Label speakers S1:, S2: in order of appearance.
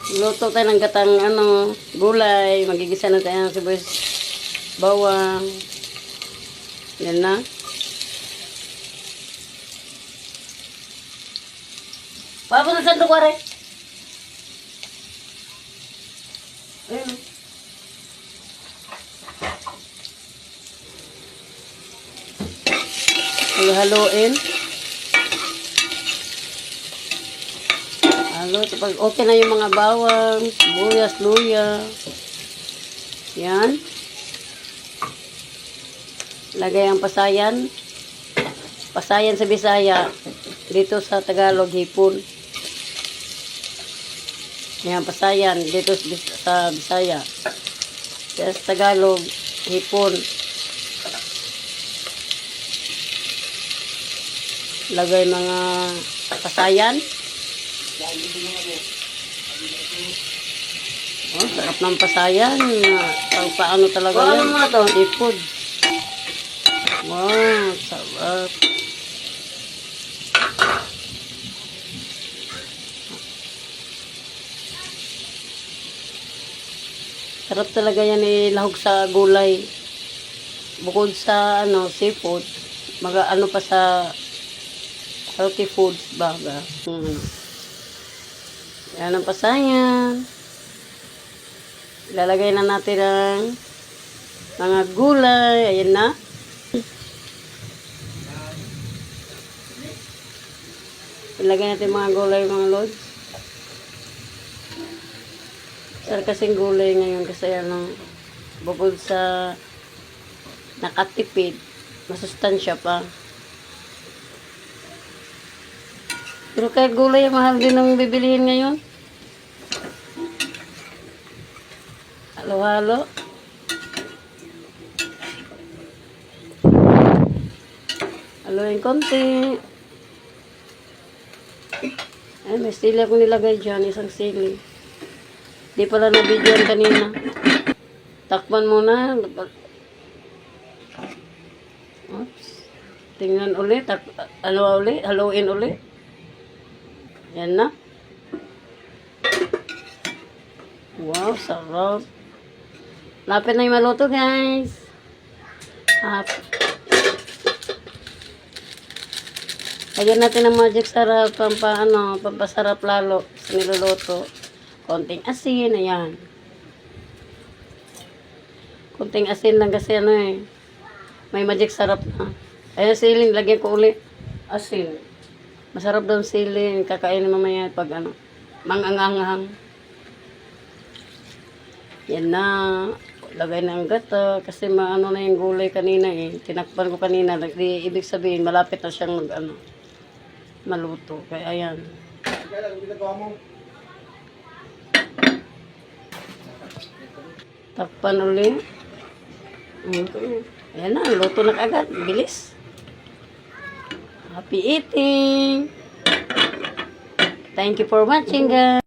S1: Luto tayo ng gatang gulay. Magigisa na tayo ng sibuyas, bawang. Yan na. Papa na sandok wari. Ayun. Haluin. Halo, pag okay na yung mga bawang, sibuyas, luya. Yan. Lagay ang pasayan. Pasayan sa Bisaya. Dito sa Tagalog, hipon. Yan, pasayan. Dito sa Bisaya. Sa Tagalog, hipon. Lagay mga pasayan. Oh, sarap ng pasayan. Paano talaga yan? Ano mga to? Seafood. Wow, sarap. Sarap talaga yan lahog sa gulay. Bukod sa seafood, pa sa healthy foods baga. Yan ang pasayan. Ilalagay na natin ang mga gulay. Ayan na. Ilagay natin mga gulay, mga lods. Sarap kasing gulay ngayon kasi bukod sa nakatipid, masustansya pa. Pero kahit gulay, mahal din ang bibilihin ngayon. Halo-halo. Haluin konti. Ay, may sili akong nilagay dyan. Isang sili. Di pala na-videoan kanina. Takpan muna. Oops. Tingnan ulit. Haluin ulit. Yan na. Wow, sarap. Lapit na yung maluto, guys. Lagyan natin ng magic sarap. Pampasarap lalo sa niluluto. Konting asin, ayan. Konting asin lang kasi may magic sarap na. Ayan, siling, lagyan ko ulit. Asin. Masarap daw siling, kakainin mamaya pag manganganghang. Yan na. Lagay na ang gata. Kasi na yung gulay kanina Tinakpan ko kanina. Ibig sabihin, malapit na siyang maluto. Kaya ayan. Takpan ulit. Ayan na, luto na agad. Bilis. Happy eating! Thank you for watching, guys.